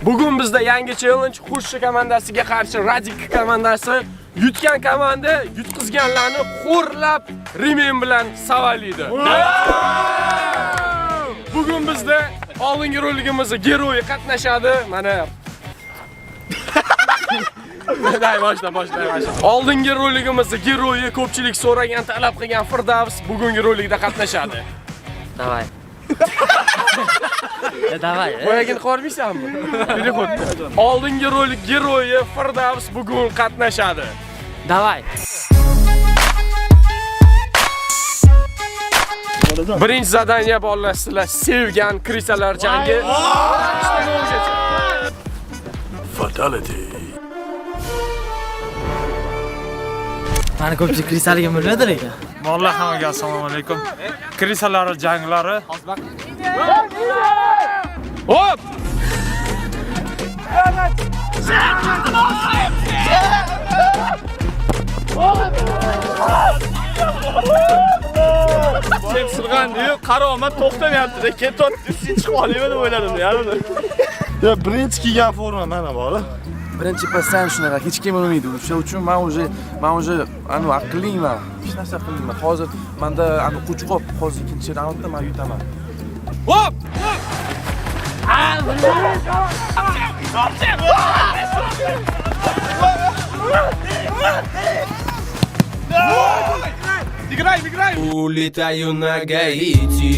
Bugun bizda yangi challenge Xushchi komandasiga qarshi Radik komandasi yutgan komanda yutqizganlarni xo'rlab Rimen bilan savallaydi. Bugun bizda oldingi roligimizda geroyi qatnashadi. Mana boshla. Oldingi roligimizda geroyi ko'pchilik so'ragan, talab qilgan Firdavs bugungi rolikda qatnashadi. Davay. Davay. Boyagini qormaysanmi? Telefon. Oldingi rolik geroyi Firdavs bugun qatnashadi. Davay. Birinchi zadaniya bolalar sizlar sevgan krisalar jangi. Fatality. Mani ko'pchilik krisaliga biladi ekan. Vallahi hammaga assalomu alaykum. Krisalari janglari. Hop! Sen sırgan diyor, karaomat to'xtamayapti. Ketot üstüne chiqib olaymi deb o'yladim yarim. Ya birinchi kiygan forma mana bor. Birinchi pasdan shunaqa hech kim bilmaydi. O'sha uchun men уже anu aqlliman. Hech narsa qilmayman. Hozir menda anu qo'chqoq, hozir ikkinchi raundda men yutaman. Hop! Играй! Улетаю на Гаити.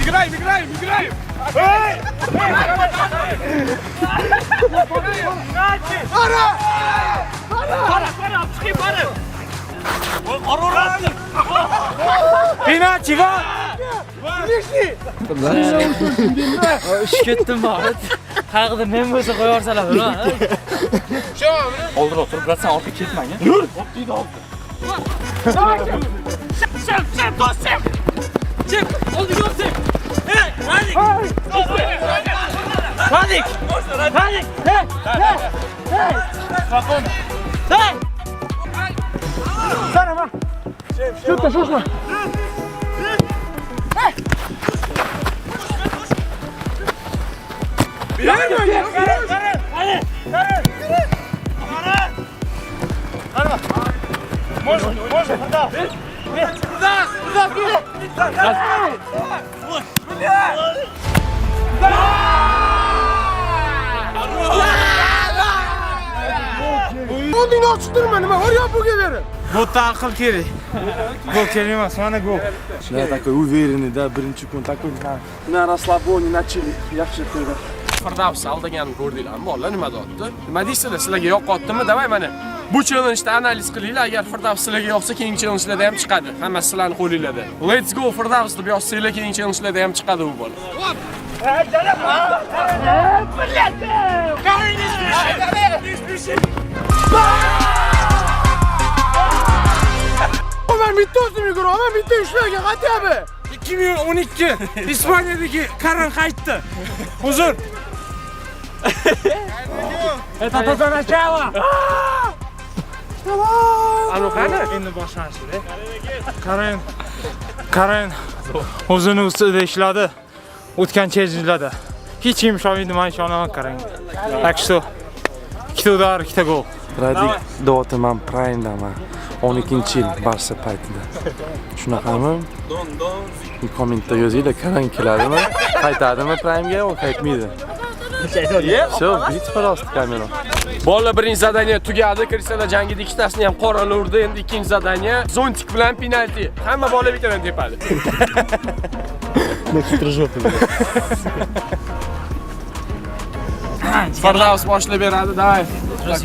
Играй! Penalti va Ish ketdim bor. Haqida men bo'lsa qo'yarsalar, ha? Oldin o'tirib tursan, ortga ketmang. Oldingni ochtirma, nima var bu geberin? bu aql kerak. Gol kerak emas, mana gol. Я такой уверенный, да, birinchi kun такой на расслабоне начали yaxshi qildi. Firdavs aldaganini ko'rdinglarmi? Bolalar nima deyapti? Nima deysizlar? Sizlarga yoqyaptimi? Davay mana. Bu challenge'da analiz qilinglar. Agar Firdavs sizlarga yoqsa, keyingi challenge'larda ham chiqadi. Hammasi sizlarning qo'lingizda. Let's go Firdavs deb yozsanglar, keyingi challenge'larda ham chiqadi bu bola. Ben bitti olsun Migro, ben bitti işlerken hadi abi. 2012 İspanya'daki Karan qaytdi. Huzur. Tatazana chava. Anu qani? Endi boshlanishdi. Karan o'zini ustida ishladi. O'tgan challenge'larda. Hech kim ishonmaydi, men ishonaman Karan. Так что ikkita udar, ikkita gol. Radik do'timan prime'daman. 12-yil Barsa paytida. Shunaqami? Kommentda yozinglar, Karan keladimi? Qaytadimi prime'ga yoki qaytmaydi? Всё, bitta просто kamera. Bolalar birinchi zadaniya tugadi. Krisalar jangida ikkitasini ham qorani urdi. Endi ikkinchi zadaniya zontik bilan penalti. Hamma bola bittadan tepadi. Firdavs boshlab beradi, davay.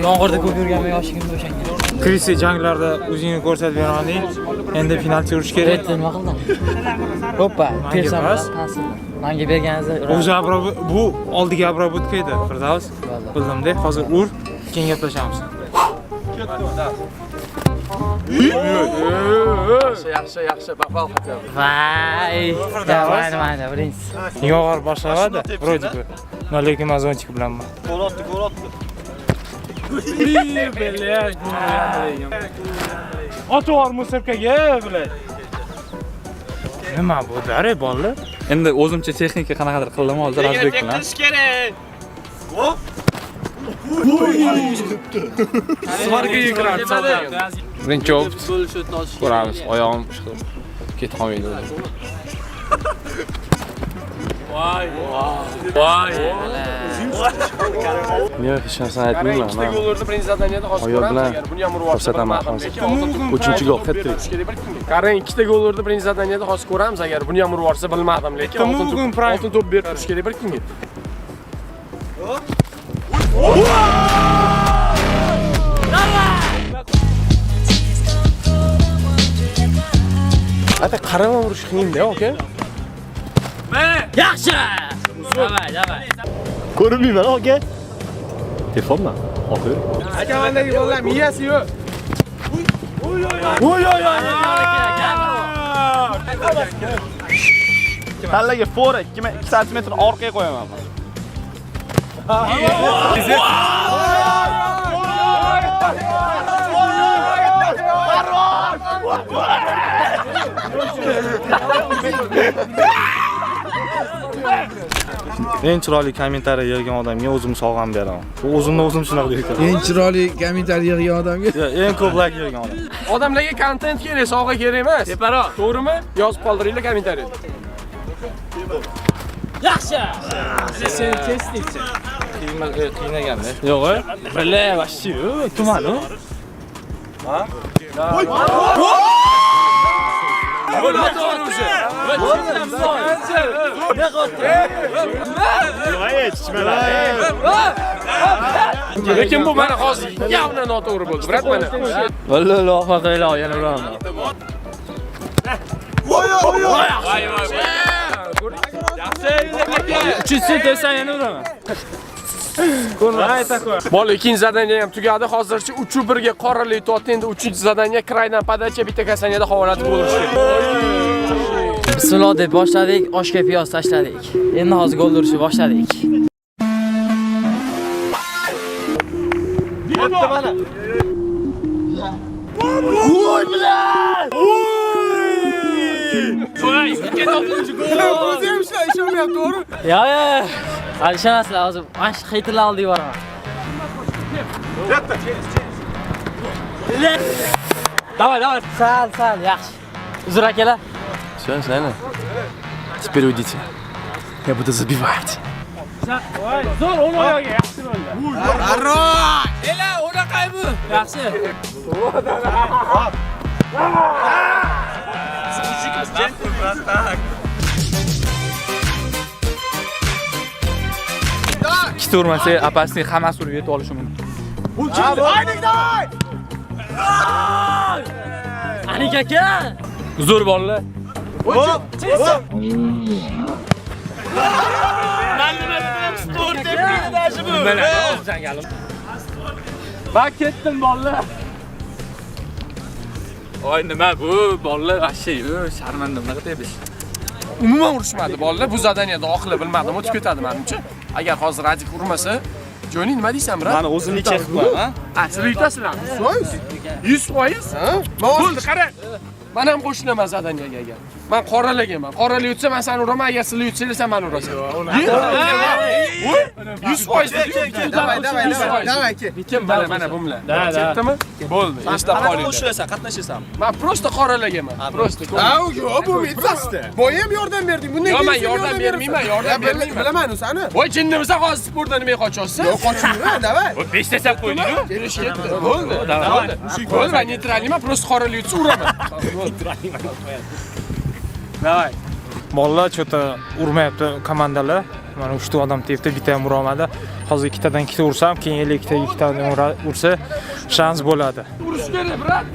Yomg'irda ko'p yurganman yoshligimda o'shanga. Krisi janglarda o'zingni ko'rsatib beraman deydi. Endi penalti urish kerak. Nima qildim? Hoppa, tersam ta'sir. Menga berganingizni O'zi bu oldiga обработка edi, Firdavs. Bildim-da, hozir ur, keyin gaplashamiz. Yaxshi, bafal hakem. Vay, davay mana birinchi. Yog'ar boshladi, вроде бы. Но lekin mazonchik bilanman. Gol otdi. Otor musabkaga, bilan. Nima bu? Dare bolalar. Endi o'zimcha texnika qanaqadir qildim hozir razbek bilan. Svarga yiqiradi saldan. Birinchi opit. Ko'ramiz, oyog'im chiqib ketib qolmaydi. Voy. Men hech narsani aytmayman. Ikkita gollarni birinchi zadaniyada hozir Oyoq ko'ramiz bilan agar buni ham urib olsa ko'rsataman hozir. 3-chi gol hat-trick. Qarang, ikkita gollarni birinchi zadaniyada hozir ko'ramiz agar buni ham urib olsa bilmadim, lekin oltin to'p berib turish kerak bir kunga. Ata qarama urish qiyin-da, aka. Yaxshi! Davay. Ko'rinmayman, aka. Telefonmi? Oxir. Aka mendagi gollar miyasi yo'q. Tallaga fora 2 sm orqaga qo'yaman. Eng chiroyli kommentariy yozgan odamga o'zim sovg'am beraman. O'zimni o'zim shunaqa deyman. Eng chiroyli kommentariy yig'gan odamga Eng ko'p like yozgan odam. Odamlarga kontent kerak, sovg'a kerak emas. Separo, to'g'rimi? Yozib qoldiringlar kommentariyada. Yaxshi! Sen testingchi. Qiynaganda. Yo'q, bile vashchi, tumanu. Lekin bu mana hozir yavna noto'g'ri bo'ldi, brat mana. Vallahi ofa qila, yana uraman. Uchinchi desang yana uraman. Bola ikkinchi zadaniya ham tugadi. Hozircha 3-1 ga qoralik totdi. Endi 3-zadaniya kraydan podacha bitta kasaniyada havolatib bo'lishi kerak. Bismillah deb boshladik, oshga piyoz tashladik. Endi hozir gol urishni boshladik. Bitta mana. Voy bilan! Voy, ikki to'pchi gol. O'zi ham ishlamayapti, to'g'ri? Ya. Alshamaslar hozir. Mana shu xeytlar oldiga boraman. Давай. Sal, yaxshi. Uzr akalar. Всё, Саня. Теперь уйдите. Я буду забивать. Zo'r o'ng oyog'iga yaxshi bo'ldi. Ela, o'naqay bu. Yaxshi. Ikkita urmasa, apasning hammasi urib yetib olishi mumkin. Anik aka. Zo'r bolalar. Ben ketdim bolalar. Voy nima bu? Bolalar g'ashshi, sharmanda nima qilamiz? Umuman urishmadi bolalar. Bu zadaniyada oqila bilmadim, o'tib ketadi menimcha. Agar hozir Radik urmasa, Joni nima deysan, brat? Mana o'zim necha qilman, ha? Sizlar yutasizlar. 100%, ha? Bo'ldi, qara. Men ham qo'shilaman zadaniyaga agar. Men qoralaganman. Qoralik yutsa men seni uraman, agar sizlar yutsanglar sen meni urasan. 100%. Davay. Kim mana bu bilan? Ketdimi? Bo'ldi. Esda qolinglar. Qo'shilasan, qatnashasanmi? Men prosta qoralaganman. Prosta. yo'q, bu metrasda. Boya ham yordam berding. Bundan Yo'q, men yordam bermayman, bilaman u seni. Voy jinnimisan hozir sportdan nima qochyapsiz? Yo'q, qochmayman, davay. 5 desam qo'yding-ku. Kelish ketdi. Bo'ldi. Bo'ldi, men neytralman, prosta qoralik yutsa uraman. Davay. Bolalar chota urmayapti komandalar. Mana 3 ta odam tepdi, bitta ham ura olmadi. Hozir ikkitadan ikkita ursam, keyin ikkitadan ursa shans bo'ladi. Urish kerak, brat.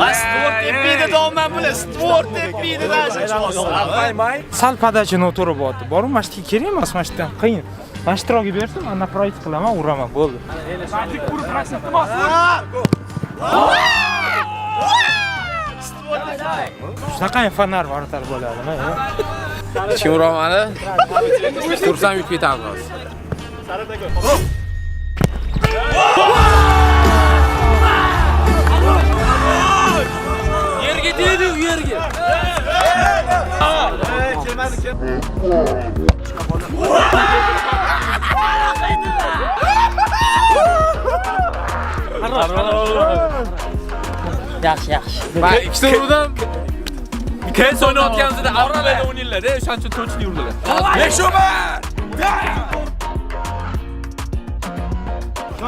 Bas, sport tepiydi do'man bular, sport tepiydi da. Sal podachi noto'g'ri bo'ldi. Borim mana shu kerak emas, mana shudan qiyin. Mana shu trogi bersam, ana proyekt qilaman, uraman, bo'ldi. Sadik urib raksatmas. Shunaqa fonar vartar bo'ladimi? Kim uramadi? Tursam yutib ketamiz. Yerga tegdi, yerga. Yaxshi, yaxshi. Va ikkita urdim. Keyin o'ynayotganimizda avvalda o'ynaydilar-da, o'shaning uchun to'chni yurdilar. Beshobar!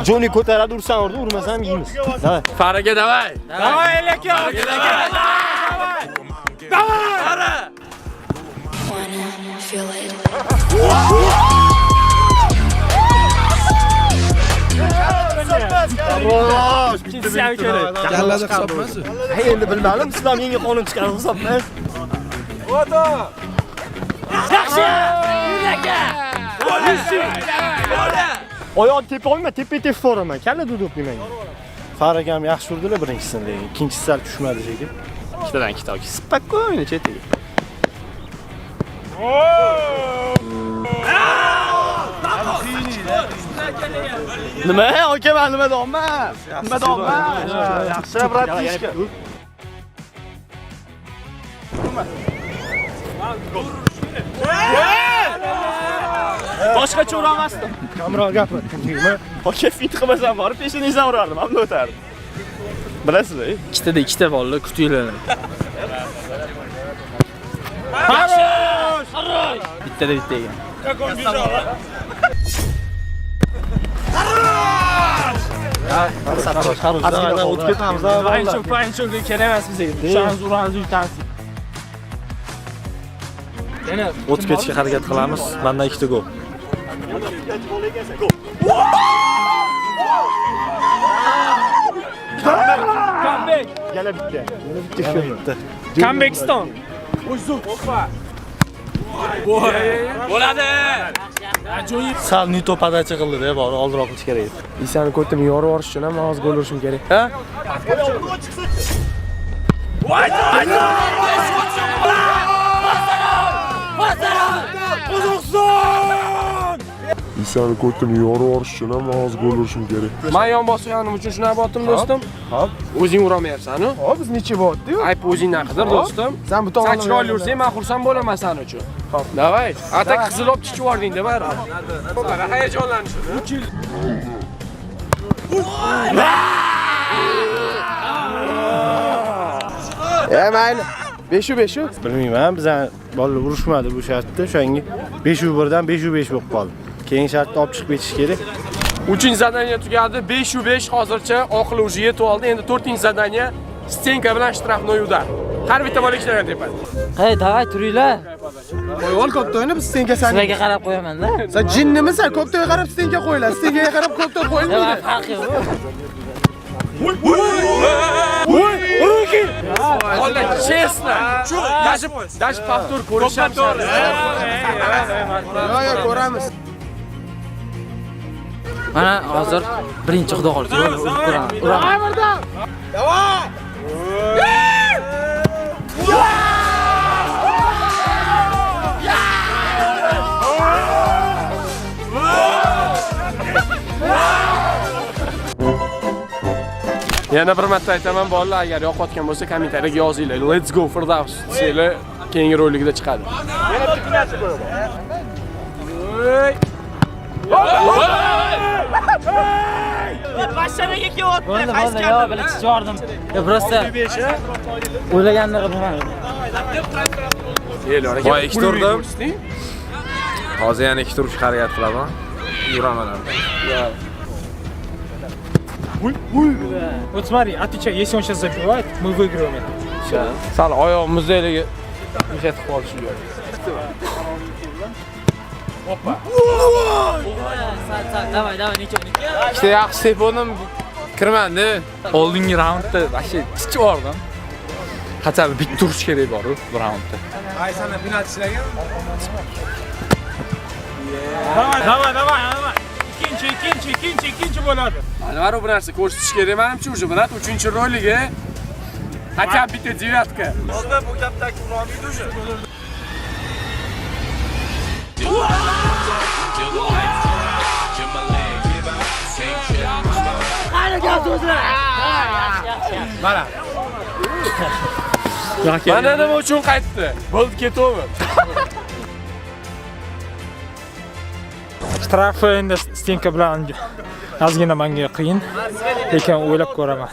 Joni ko'taradi, ursan urdi, urmasam yeymiz. Davay. Faraga davay. Davay elaka. Davay! Fara! Feel it. Kallada hisobmas. Endi bilmadim, islom yangi qonun chiqarib hisobmas. Oyoq tepa olma, tepa foraman. Kalla duduk demang. Farag ham yaxshi urdilar birinchisini, lekin ikkinchisi sal tushmadi shekilli. Ikkitadan ikkita olib. Spokойно chetiga. Nima? Aka, men nima deyapman? Nima deyapman? Yaxshi brat ishga. Boshqacha uramasdim. Kamroq gapir. Aka fit qilmasam borib peshiningizdan urardim, hamda o'tardim. Bilasizmi? Ikkita bolalar kutinglar. Bittada bitta ekan. O'tib ketamiz. Paynchok kerak emas bizga. Shans uramiz yutamiz. O'tib ketishga harakat qilamiz. Mendan ikkita gol. Comeback. Yana bitta. Bitta. Comebackiston. Bo'ladi. Sal nito podacha qildi-da, bor, oldiroq qilish kerak edi. Isani ko'tdim yorib yuborish uchun ham hozir gol urishim kerak. Ha? Isani ko'tdim yorib yuborish uchun ham hozir gol urishim kerak. Men yon bosganim uchun shuna botim do'stim. Hop. O'zing uramayapsan-ku. Hop, biz necha bo'tdi-yu? Ayb o'zingdan qidir do'stim. Sen bu tomonga Sen chiroyli ursang, men xursand bo'laman sen uchun. Hop, davay. Atak qizil olib chiqib yubording-da, baribir. Hayajonlanishdi. Mayli. 5-5. Bilmayman, biz bolalar urushmadi bu shartda. O'shanga 5-1dan 5-5 bo'lib qoldi. Keyingi shartda olib chiqib ketish kerak. 3-zadaniya tugadi. 5-5 hozircha oxiri уже yetib oldi. Endi 4-zadaniya stenka bilan shtrafnoy udar. Har bitta bola ishlagan tepadi. Hey, davay turinglar. Qo'yol ko'ptoyni biz senga san. Sizlarga qarab qo'yaman-da. Sen jinnimisan? Ko'ptoyga qarab senga qo'yiladi. Senga qarab ko'ptoy qo'yilmaydi. Farqi yo'q. Ola, chestno. Даже повтор ko'rishamiz. Yo'q, ko'ramiz. Mana hozir birinchi xudo qoldi. Ko'raman. Uraman. Yana bir marta aytaman bolalar, agar yoqayotgan bo'lsa kommentariyaga yozinglar. Let's go Firdaus desanglar, keyingi rolikda chiqadi. Yana bitta narsa ko'raman. Basharaga kelyapti. Qaysi yo'q, bilib chiqardim. Yo, prosta o'ylaganini qilmadim. Voy, ikkita urdim. Hozir yana ikkita urishga harakat qilaman. Yuraman ham. Вот смотри, отвечай, если он сейчас забивает, мы выигрываем это. Sal oyog'imizni eliga yashatib qolish yo'q. Hoppa. Davay, necha. İşte yaxshi telefonim kirmadi. Oldingi raundda вообще tichi bordim. Хотя бы bitta turish kerak bor bu raundda. Ay, sana penalti ishlagan? Давай. Ikkinchi bo'ladi. Mana bu narsa ko'rsatish kerak. Menimcha уже brat 3-roligi. Хотя бы bitta девятка. Hozir bu gapdagi urolmaydi o'sha. Mana nima uchun qaytdi? Bo'ldi ketavmi? Shtrafi endi stenka bilan Ozgina menga qiyin, lekin o'ylab ko'raman.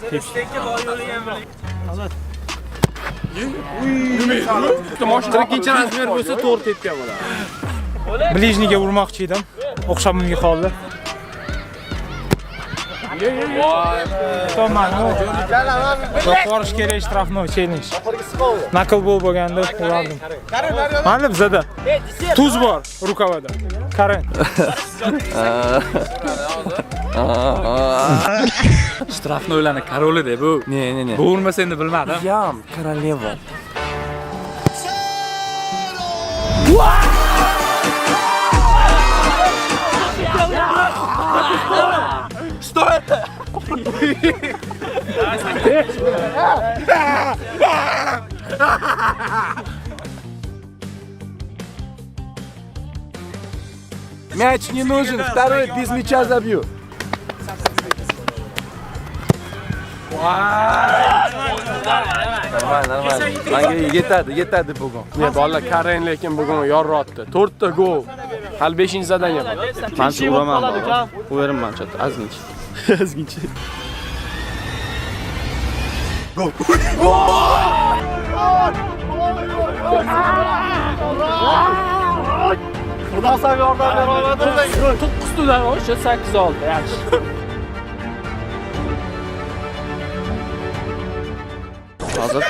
Ikkinchi razmer bo'lsa to'g'ri tepgan bo'ladi. Blижнийga urmoqchi edim. O'xshamimga qoldi. Tomon. Yo'qorish kerak shtrafnoy challenge. Nakl bo'lganda urardim. Mana bizada tuz bor rukavada. Qarang. Shtrafnoylarni koroli-da bu. Ne. Bu urmasa endi bilmadim. Yam, koroleva. Что это? Мяч не нужен, второй без мяча забью. Normal. Menga yetadi bugun. Ne bolalar Karen lekin bugun yorrotdi. 4 ta gol. Hali 5-zadanga bor. Mancha uraman. O'verim mancha. Ozgincha. Ozgincha. Xudo san yordam berolmadi. 9 tadan o'sha 8 oldi. Yaxshi. Hozir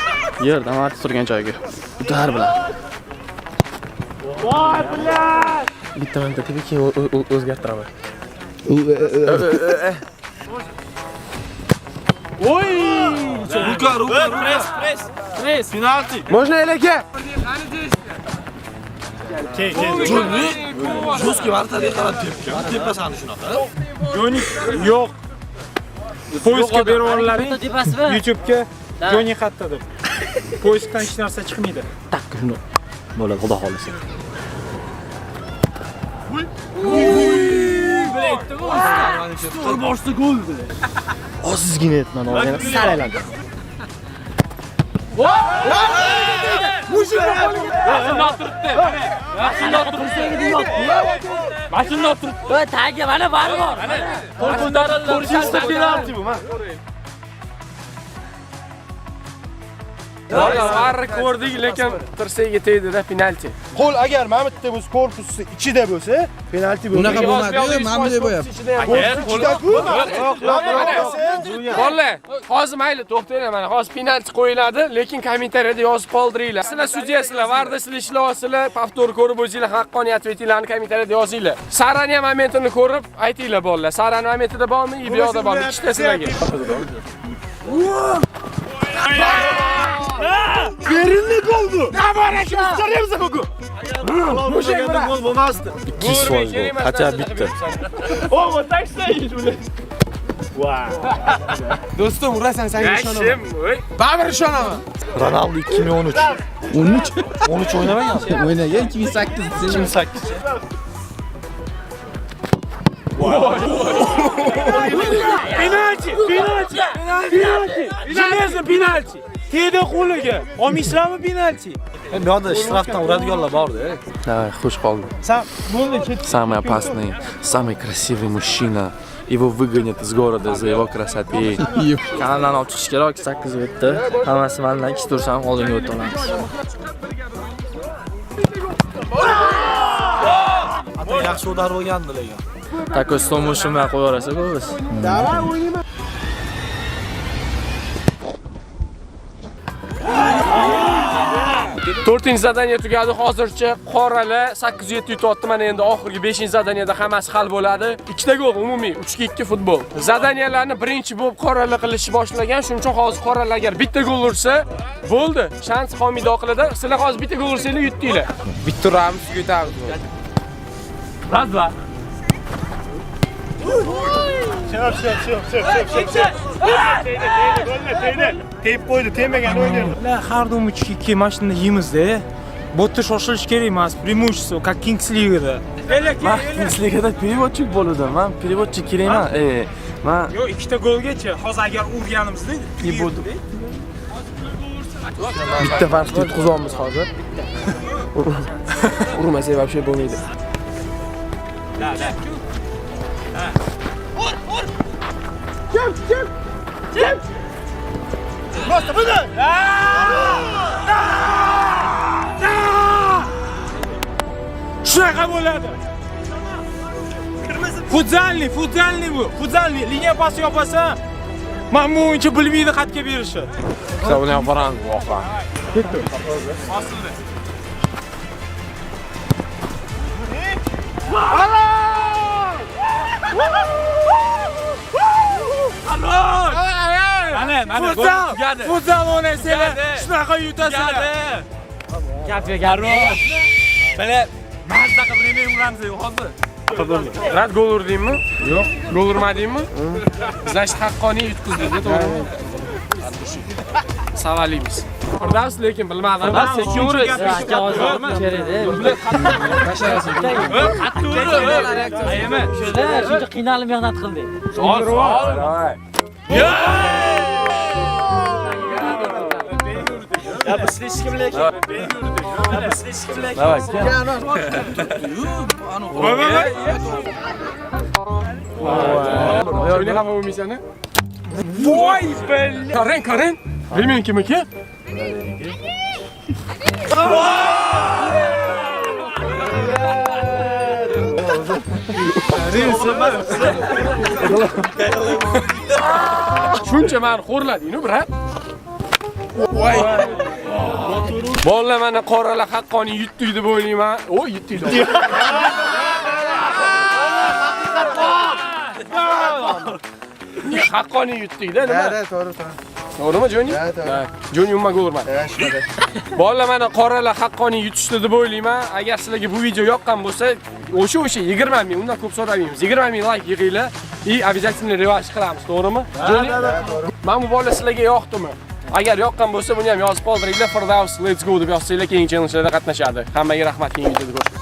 yerdan artib turgan joyga. Udar bilan. Voy bilan. Bitta menda tibiki o'zgartiraman. Voy! Ruka. Press. Penalti. Можно elaka? Juski vartadiga qarab tepasani shunaqa. Yo'q. Poyezga berganlaring YouTube'ga Joni xatta deb. Poyezdan hech narsa chiqmaydi. Tak shuni. Bo'ladi, xudo xolisa. Stor boshda gol bo'ldi. Ozgina etman, yana sal aylandi. Mashina turibdi. Tagiga mana bari bor. Ko'rishingizda penalti bu, mana. Barra ko'rdik, lekin tirsagiga tegdi-da penalti. Qo'l agar mana bitta bo'lsa, korpusi ichida bo'lsa, penalti bo'ladi. Unaqa bo'lmadi-yu, mana bunday bo'lyapti. Bolalar, hozir mayli to'xtanglar, mana hozir penalti qo'yiladi, lekin kommentariyada yozib qoldiringlar. Sizlar sudyasizlar, varda sizlar ishlayapsizlar, повтор ko'rib o'zingizlar haqqoniyat vetinglarni kommentariyada yozinglar. Sarani ham momentini ko'rib aytinglar bolalar. Sarani momentida bormi, bu yoqda bormi? Ikkita sizlarga. Verilli gol bu. Ne var akimiz çıkarıyoruz bu gol. Bu şey gol bo'lmasdi. 200 gol. Хотя bitta. O tak sayı şöyle. Vay. Do'stim, urasan senga ishonaman. Yaxshim, voy. Baribir ishonaman. Ronaldo 2013. 13 o'ynamagan. O'ynagan 2008. 2008. Penalti. Penalti. Tegdi qo'liga. Olmaysizlarmi penalti? Bu yoqda shtrafdan uradiganlar bor-da. Давай, xush qoldim. Sen bo'ldi ket. Самый опасный, самый красивый мужчина. Его выгонят из города за его красотой. Kanaldan olib chiqish kerak 8 o'tdi. Hammasi mendan 2 tursam oldinga o'tib olamiz. Ata yaxshi o'dar bo'lgandi lekin. Tako stomoshim bilan qo'yaverasa bo'lsa. Davay o'ynayman. To'rtinchi zadaniya tugadi. Hozircha qoralar 8-7 yutyapti. Mana endi oxirgi 5-zadaniyada hammasi hal bo'ladi. 2 ta gol umumiy 3-2 futbol. Zadaniyalarni birinchi bo'lib qoralar qilishni boshlagan. Shuning uchun hozir qoralar agar bitta gol ursa, bo'ldi. Shans qolmaydi oqilida. Sizlar hozir bitta gol ursanglar yutdinglar. Bitta rams yutamiz. Raz va. Teyip qo'ydi, teymagan o'ynaydi. La har doim 3-2 mashinada yeymiz-da. Bo'tda shoshilish kerak emas. Преимущество, как Kings Ligada. Men Kingsligada переводчик bo'ldim. Men переводчик kerak emas. Men Yo'q, 2 ta golgacha. Hozir agar urganimizda bo'ldi. Bitta farqli yutqizamiz hozir. Urmasak вообще bo'lmaydi. Shunaqa bo'ladi. Futzalni bu. Futzalni liniya pasi yopasa, men bu o'yinchi bilmaydi xatga berishi. Sen buni ham boramiz voqea. Mana futzal o'ynaysanlar, shunaqa yutasizlar. Gapga Bale, mazza qilib uramiz hozir. Rad gol urdingmi? Yo'q. Gol urmadingmi? Izlash haqqoniy yutqizdingiz, to'g'rimi? Savaliymiz. Firdavs lekin bilmadim. Sekin urish. Ayema. Shuncha qiynalib mehnat qildik. Ya biz hech kim lekin. Shuni ham bo'lmaysan-a? Voy bella. Karen. Bilmayman kim ekan? Shuncha meni xo'rlading-ku, brat. Voy. Bolalar mana qoralar haqqoniy yutdi deb o'ylayman. O, yutdi. Haqqoniy yutdi-da, nima? To'g'ri. To'g'rimi, Joni? Joni umma gol urmadi. Bolalar mana qoralar haqqoniy yutishdi deb o'ylayman. Agar sizlarga bu video yoqqan bo'lsa, o'sha 20 ming, undan ko'p so'ramaymiz. 20 ming like yig'inglar. Обязательно revansh qilamiz, to'g'rimi? Joni? Men bu bolalar sizlarga yoqdimi? Agar yoqqan bo'lsa, buni ham yozib qoldiringlar. Firdavs Let's Go deb yozsanglar, keyingi challengelarda qatnashadi. Hammaga rahmat, keyingi videoda ko'rishamiz.